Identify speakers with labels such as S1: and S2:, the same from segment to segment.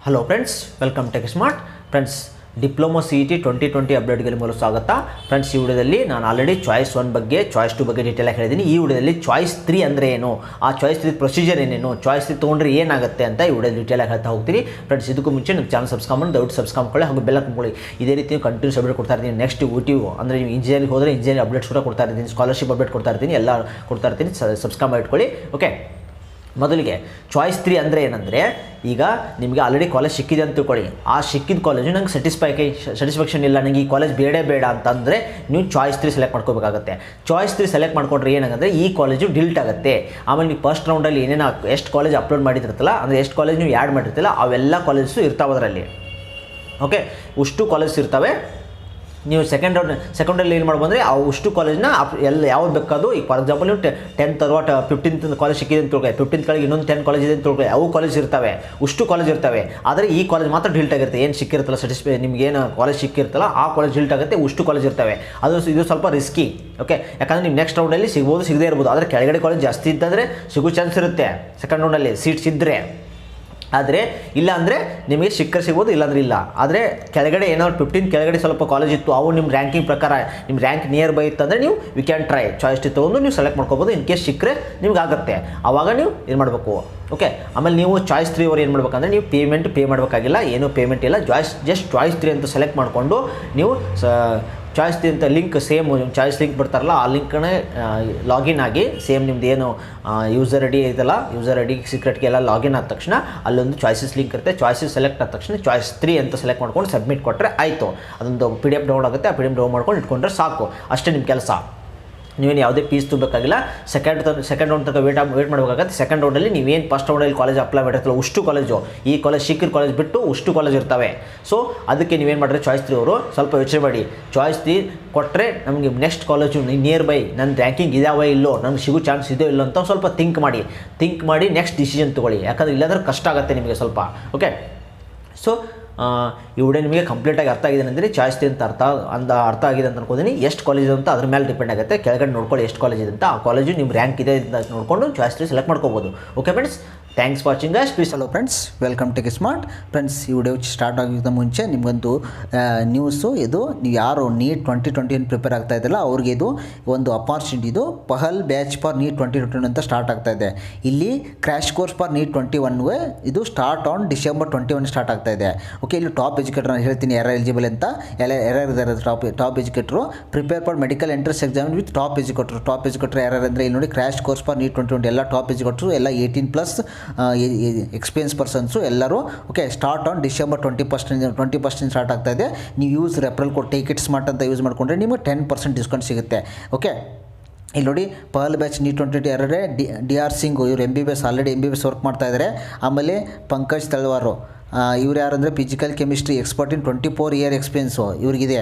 S1: Hello friends, welcome tech smart. Friends, diploma CET 2020 ಅಪ್ಡೇಟ್ಗೆ ನಿಮ್ಮನ್ನು ಸ್ವಾಗತ. Friends, ಈ ವಿಡಿಯೋದಲ್ಲಿ ನಾನು ಆಲ್ರೆಡಿ ಚಾಯ್ಸ್ 1 ಬಗ್ಗೆ, ಚಾಯ್ಸ್ 2 ಬಗ್ಗೆ ಡೀಟೇಲ್ ಆಗಿ ಹೇಳಿದ್ದೀನಿ. ಈ ವಿಡಿಯೋದಲ್ಲಿ ಚಾಯ್ಸ್ 3 ಅಂದರೆ ಏನು, ಆ ಚಾಯ್ಸ್ 3 ಪ್ರೊಸೀಜರ್ ಏನೇನು, ಚಾಯ್ಸ್ 3 ತೊಗೊಂಡ್ರೆ ಏನಾಗುತ್ತೆ ಅಂತ ಈ ವಿಡಿಯೋ ಡೀಟೇಲ್ ಆಗಿ ಹೇಳ್ತಾ ಹೋಗ್ತೀನಿ. ಫ್ರೆಂಡ್ಸ್, ಇದಕ್ಕೂ ಮುಂಚೆ ನಮ್ಮ ಚಾನಲ್ ಸಬ್ಸ್ಕ್ರೈಬ್ ಮಾಡಿ ದಯವಿಟ್ಟು ಸಬ್ಸ್ಕ್ರೈಬ್ ಮಾಡ್ಕೊಳ್ಳಿ, ಹಾಗೂ ಬೆಲ್ ಹಾಕ್ಕೊಳ್ಳಿ. ಇದೇ ರೀತಿ ಕಂಟಿನ್ಯೂಸ್ ಅಪ್ಡೇಟ್ ಕೊಡ್ತಾ ಇರ್ತೀನಿ. ನೆಕ್ಸ್ಟ್ UTU ಅಂದರೆ ನೀವು ಇಂಜಿನಿಯರಿಂಗ್ ಹೋದರೆ ಇಂಜಿನಿಯರಿಂಗ್ ಅಪ್ಡೇಟ್ಸ್ ಕೂಡ ಕೊಡ್ತಾ ಇರ್ತೀನಿ, ಸ್ಕಾಲರ್ಶಿಪ್ ಅಪ್ಡೇಟ್ ಕೊಡ್ತಾ ಇರ್ತೀನಿ, ಎಲ್ಲ ಕೊಡ್ತಾ ಇರ್ತೀನಿ. ಸಬ್ಸ್ಕ್ರೈಬ್ ಮಾಡಿ ಇಟ್ಕೊಳ್ಳಿ. ಓಕೆ, ಮೊದಲಿಗೆ ಚಾಯ್ಸ್ 3 ಅಂದರೆ ಏನಂದರೆ, ಈಗ ನಿಮಗೆ ಆಲ್ರೆಡಿ ಕಾಲೇಜ್ ಸಿಕ್ಕಿದೆ ಅಂತ ತಿಳ್ಕೊಳ್ಳಿ. ಆ ಸಿಕ್ಕಿದ ಕಾಲೇಜು ನಂಗೆ ಸ್ಯಾಟಿಸ್ಫ್ಯಾಕ್ಷನ್ ಇಲ್ಲ, ನನಗೆ ಈ ಕಾಲೇಜ್ ಬೇಡ ಅಂತಂದರೆ ನೀವು ಚಾಯ್ಸ್ 3 ಸೆಲೆಕ್ಟ್ ಮಾಡ್ಕೋಬೇಕಾಗುತ್ತೆ. ಚಾಯ್ಸ್ 3 ಸೆಲೆಕ್ಟ್ ಮಾಡ್ಕೊಂಡ್ರೆ ಏನಾಗುತ್ತೆ, ಈ ಕಾಲೇಜು ಡಿಲ್ಟ್ ಆಗುತ್ತೆ. ಆಮೇಲೆ ನೀವು ಫಸ್ಟ್ ರೌಂಡಲ್ಲಿ ಏನೇನು ಎಷ್ಟು ಕಾಲೇಜ್ ಅಪ್ಲೋಡ್ ಮಾಡಿರ್ತಿರ್ತಲ್ಲ, ಅಂದರೆ ಎಷ್ಟು ಕಾಲೇಜ್ ನೀವು ಆ್ಯಡ್ ಮಾಡಿರ್ತಿಲ್ಲ, ಅವೆಲ್ಲ ಕಾಲೇಜಸ್ಸು ಇರ್ತಾವೆ ಅದರಲ್ಲಿ. ಓಕೆ, ಅಷ್ಟು ಕಾಲೇಜಸ್ ಇರ್ತವೆ. ನೀವು ಸೆಕೆಂಡಲ್ಲಿ ಏನು ಮಾಡ್ಬೋದು ಅಂದರೆ, ಅಷ್ಟು ಕಾಲೇಜ್ನ ಯಾವ್ದು ಬೇಕಾದ್ರು. ಈಗ ಫಾರ್ ಎಕ್ಸಾಂಪಲ್ ನೀವು 10th ಅಥವಾ 15th ಕಾಲೇಜ್ ಸಿಕ್ಕಿದೆ ಅಂತ ತಿಳ್ಕೊಳ್ಳಿ, 15th ಕೆಳಗೆ ಇನ್ನೊಂದು 10 ಕಾಲೇಜ್ ಇದೆ ಅಂತ ತಿಳ್ಕೊಳ್ಳಿ, ಅವು ಕಾಲೇಜ್ ಇರ್ತವೆ, ಅಷ್ಟು ಕಾಲೇಜ್ ಇರ್ತವೆ. ಆದರೆ ಈ ಕಾಲೇಜ್ ಮಾತ್ರ ಡಿಲ್ಟ್ ಆಗಿರುತ್ತೆ. ಏನು ಸಿಕ್ಕಿರುತ್ತಲ್ಲ, ನಿಮ್ಗೆ ಏನು ಕಾಲೇಜ್ ಸಿಕ್ಕಿರುತ್ತಲ್ಲ ಆ ಕಾಲೇಜ್ ಡಿಲ್ಟ್ ಆಗುತ್ತೆ, ಅಷ್ಟು ಕಾಲೇಜ್ ಇರ್ತವೆ. ಇದು ಸ್ವಲ್ಪ ರಿಸ್ಕಿ. ಓಕೆ, ಯಾಕಂದರೆ ನೀವು ನೆಕ್ಸ್ಟ್ ರೌಂಡಲ್ಲಿ ಸಿಗ್ಬೋದು, ಸಿಗದೇ ಇರ್ಬೋದು. ಆದರೆ ಕೆಳಗಡೆ ಕಾಲೇಜ್ ಜಾಸ್ತಿ ಇದ್ದಂದರೆ ಸಿಗೋ ಚಾನ್ಸ್ ಇರುತ್ತೆ ಸೆಕೆಂಡ್ ರೌಂಡಲ್ಲಿ ಸೀಟ್ಸ್ ಇದ್ದರೆ. ಆದರೆ ಇಲ್ಲ ಅಂದರೆ ನಿಮಗೆ ಸಿಗ್ಬೋದು, ಇಲ್ಲಾಂದ್ರೆ ಇಲ್ಲ. ಆದರೆ ಕೆಳಗಡೆ ಏನಾದ್ರು 15 ಕೆಳಗಡೆ ಸ್ವಲ್ಪ ಕಾಲೇಜ್ ಇತ್ತು, ಅವು ನಿಮ್ಮ ರ್ಯಾಂಕಿಂಗ್ ಪ್ರಕಾರ ನಿಮ್ಮ ರ್ಯಾಂಕ್ ನಿಯರ್ ಬೈ ಇತ್ತಂದರೆ ನೀವು ಕ್ಯಾನ್ ಟ್ರೈ ಚಾಯ್ಸ್ ತೊಗೊಂಡು ನೀವು ಸೆಲೆಕ್ಟ್ ಮಾಡ್ಕೋಬೋದು. ಇನ್ ಕೇಸ್ ಸಿಕ್ಕರೆ ನಿಮ್ಗೆ ಆಗುತ್ತೆ, ಆವಾಗ ನೀವು ಏನು ಮಾಡಬೇಕು. ಓಕೆ, ಆಮೇಲೆ ನೀವು ಚಾಯ್ಸ್ 3 ಅವ್ರು ಏನು ಮಾಡ್ಬೇಕಂದ್ರೆ, ನೀವು ಪೇ ಮಾಡಬೇಕಾಗಿಲ್ಲ, ಏನೂ ಪೇಮೆಂಟ್ ಇಲ್ಲ. ಜಸ್ಟ್ ಚಾಯ್ಸ್ 3 ಅಂತ ಸೆಲೆಕ್ಟ್ ಮಾಡಿಕೊಂಡು ನೀವು ಚಾಯ್ಸ್ 3 ಅಂತ ಲಿಂಕ್, ಸೇಮ್ ಚಾಯ್ಸ್ ಲಿಂಕ್ ಬರ್ತಾರಲ್ಲ, ಆ ಲಿಂಕ್ನೇ ಲಾಗಿನ್ ಆಗಿ, ಸೇಮ್ ನಿಮ್ದು ಏನು ಯೂಸರ್ ಐ ಡಿ ಐತಲ್ಲ, ಯೂಸರ್ ಐ ಡಿ ಸೀಕ್ರೆಟ್ಗೆ ಎಲ್ಲ ಲಾಗಿನ್ ಆದ ತಕ್ಷಣ ಅಲ್ಲೊಂದು ಚಾಯ್ಸಸ್ ಲಿಂಕ್ ಇರುತ್ತೆ. ಚಾಯ್ಸಸ್ ಸೆಲೆಕ್ಟ್ ಆದ ತಕ್ಷಣ ಚಾಯ್ಸ್ 3 ಅಂತ ಸೆಲೆಕ್ಟ್ ಮಾಡ್ಕೊಂಡು ಸಬ್ಮಿಟ್ ಕೊಟ್ಟರೆ ಆಯಿತು. ಅದೊಂದು PDF ಡೌನ್ಲೋಡ್ ಆಗುತ್ತೆ, ಆ PDF ಡೌನ್ಲೋಡ್ ಮಾಡ್ಕೊಂಡು ಇಟ್ಕೊಂಡ್ರೆ ಸಾಕು. ಅಷ್ಟೇ ನಿಮ್ಮ ಕೆಲಸ. ನೀವೇನು ಯಾವುದೇ ಫೀಸ್ ತುಂಬಬೇಕಾಗಿಲ್ಲ. ಸೆಕೆಂಡ್ ರೌಂಡ್ ತನಕ ವೇಟ್ ಮಾಡಬೇಕಾಗತ್ತೆ. ಸೆಕೆಂಡ್ ರೌಂಡಲ್ಲಿ ನೀವೇನು ಫಸ್ಟ್ ರೌಂಡಲ್ಲಿ ಕಾಲೇಜ್ ಅಪ್ಲೈ ಮಾಡಿರ್ತಿಲ್ಲ, ಅಷ್ಟು ಕಾಲೇಜು, ಈ ಕಾಲೇಜ್ ಸಿಕ್ಕಿದ ಕಾಲೇಜ್ ಬಿಟ್ಟು ಅಷ್ಟು ಕಾಲೇಜ್ ಇರ್ತವೆ. ಸೊ ಅದಕ್ಕೆ ನೀವೇನು ಮಾಡಿದ್ರೆ, ಚಾಯ್ಸ್ 3 ಅವರು ಸ್ವಲ್ಪ ಯೋಚನೆ ಮಾಡಿ. ಚಾಯ್ಸ್ 3 ಕೊಟ್ಟರೆ ನಮಗೆ ನೆಕ್ಸ್ಟ್ ಕಾಲೇಜು ನಿಯರ್ ಬೈ ನನ್ನ ರ್ಯಾಂಕಿಂಗ್ ಇದಾವೋ ಇಲ್ಲೋ, ನನಗೆ ಸಿಗೋ ಚಾನ್ಸ್ ಇದೆಯೋ ಇಲ್ಲೋ ಅಂತ ಸ್ವಲ್ಪ ಥಿಂಕ್ ಮಾಡಿ ನೆಕ್ಸ್ಟ್ ಡಿಸಿಷನ್ ತೊಗೊಳ್ಳಿ. ಯಾಕಂದರೆ ಇಲ್ಲಾಂದ್ರೆ ಕಷ್ಟ ಆಗುತ್ತೆ ನಿಮಗೆ ಸ್ವಲ್ಪ. ಓಕೆ, ಸೊ ಈ ವಿಡಿಯೋ ನಿಮಗೆ ಕಂಪ್ಲೀಟಾಗಿ ಅರ್ಥ ಆಗಿದೆ ಅಂದರೆ, ಚಾಯ್ಸ್ 3 ಅಂತ ಅರ್ಥ ಆಗಿದೆ ಅಂತ ಅನ್ಕೋತೀನಿ. ಎಷ್ಟು ಕಾಲೇಜ್ ಇದೆ ಅಂತ ಅದ್ರ ಮೇಲೆ ಡಿಪೆಂಡ್ ಆಗುತ್ತೆ. ಕೆಳಗಡೆ ನೋಡ್ಕೊಳ್ಳಿ ಎಷ್ಟು ಕಾಲೇಜ್ ಇದೆ ಅಂತ, ಆ ಕಾಲೇಜು ನಿಮ್ಮ ರ್ಯಾಂಕ್ ಇದೆ ಅಂತ ನೋಡಿಕೊಂಡು ಚಾಯ್ಸ್ 3 ಸೆಲೆಕ್ಟ್ ಮಾಡ್ಕೋಬೋದು. Okay friends, thanks for watching guys. Please. Hello friends, welcome tech smart. Friends, ಈ ವಿಡಿಯೋ ಸ್ಟಾರ್ಟ್ ಆಗಿದ್ದ ಮುಂಚೆ ನಿಮಗೊಂದು ನ್ಯೂಸು. ಇದು ನೀವು ಯಾರು ನೀಟ್ 2020 ಪ್ರಿಪೇರ್ ಆಗ್ತಾ ಇದ್ದಲ್ಲ, ಅವ್ರಿಗೆ ಇದು ಒಂದು ಅಪಾರ್ಚುನಿಟಿ. ಇದು ಪಹಲ್ ಬ್ಯಾಚ್ ಫಾರ್ ನೀಟ್ 2021 ಅಂತ ಸ್ಟಾರ್ಟ್ ಆಗ್ತಾ ಇದೆ. ಇಲ್ಲಿ ಕ್ರ್ಯಾಶ್ ಕೋರ್ಸ್ ಫಾರ್ ನೀಟ್ 21 ಇದು ಸ್ಟಾರ್ಟ್ ಆನ್ December 21 ಸ್ಟಾರ್ಟ್ ಆಗ್ತಾ ಇದೆ. ಓಕೆ, ಇಲ್ಲಿ ಟಾಪ್ ಎಜುಕೇಟರ್ ನಾನು ಹೇಳ್ತೀನಿ ಯಾರು ಎಲಿಜಿಬಲ್ ಅಂತ. ಯಾರ್ಯಾರು ಇದ್ದಾರೆ top educator. Prepare for medical entrance exam with top educator ಯಾರು ಅಂದರೆ, ಇಲ್ಲಿ ನೋಡಿ ಕ್ರ್ಯಾಶ್ ಕೋರ್ಸ್ ಫಾರ್ ನೀಟ್ 2020 ಎಲ್ಲ ಟಾಪ್ ಎಜುಕೇಟರು, ಎಲ್ಲ 18+ ಎಕ್ಸ್ಪೀರಿಯನ್ಸ್ ಪರ್ಸನ್ಸು ಎಲ್ಲರೂ. Okay, start on December 21 start ಆಗ್ತಾ ಇದೆ. ನೀವು use referral code take smart ಅಂತ ಯೂಸ್ ಮಾಡಿಕೊಂಡ್ರೆ ನಿಮಗೆ 10% ಡಿಸ್ಕೌಂಟ್ ಸಿಗುತ್ತೆ. ಓಕೆ, ಇಲ್ಲಿ ನೋಡಿ ಪಹಲ್ ಬ್ಯಾಚ್ ನೀಟ್ 2020 ಯಾರೇ DR ಸಿಂಗ್, ಇವರು MBBS ಆಲ್ರೆಡಿ MBBS ವರ್ಕ್ ಮಾಡ್ತಾ ಇದ್ದಾರೆ. ಆಮೇಲೆ ಪಂಕಜ್ ತಳವಾರು, ಇವ್ರು ಯಾರಂದರೆ physical chemistry expert in 24 year experience ಇವ್ರಿಗಿದೆ.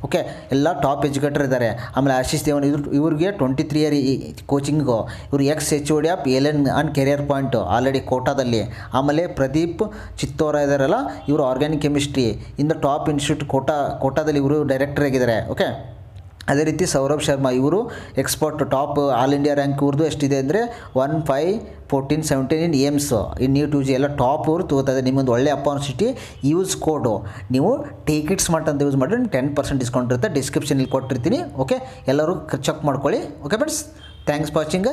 S1: ಓಕೆ, ಎಲ್ಲ ಟಾಪ್ ಎಜುಕೇಟರ್ ಇದ್ದಾರೆ. ಆಮೇಲೆ ಆಶೀಶ್ ದೇವನ್, ಇವ್ರಿಗೆ 23 ಇಯರ್ ಕೋಚಿಂಗು. ಇವರು HOD of ALN and career point already ಕೋಟಾದಲ್ಲಿ. ಆಮೇಲೆ ಪ್ರದೀಪ್ ಚಿತ್ತೋರ ಇದ್ದಾರಲ್ಲ, ಇವರು organic chemistry in the top institute ಕೋಟಾದಲ್ಲಿ ಇವರು ಡೈರೆಕ್ಟರ್ ಆಗಿದ್ದಾರೆ. ಓಕೆ, ಅದೇ ರೀತಿ ಸೌರಭ್ ಶರ್ಮಾ, ಇವರು expert top all India rank ಇವ್ರದ್ದು ಎಷ್ಟಿದೆ ಅಂದರೆ 1, 5, 14, 17 ಇನ್ ಏಮ್ಸ್ ಇನ್ ನೀಟ್ UG ಎಲ್ಲ ಟಾಪ್ ಇವರು ತಗೋತಾರೆ. ನಿಮ್ಮೊಂದು ಒಳ್ಳೆ ಅಪಾರ್ಚುನಿಟಿ. ಯೂಸ್ ಕೋಡು ನೀವು ಟೇಕ್ ಇಟ್ ಸ್ಮಾರ್ಟ್ ಅಂತ ಯೂಸ್ ಮಾಡಿದ್ರೆ 10% ಡಿಸ್ಕೌಂಟ್ ಇರುತ್ತೆ. ಡಿಸ್ಕ್ರಿಪ್ಷನಲ್ಲಿ ಕೊಟ್ಟಿರ್ತೀನಿ. ಓಕೆ, ಎಲ್ಲರೂ ಚೆಕ್ ಮಾಡ್ಕೊಳ್ಳಿ. Okay friends, thanks for watching.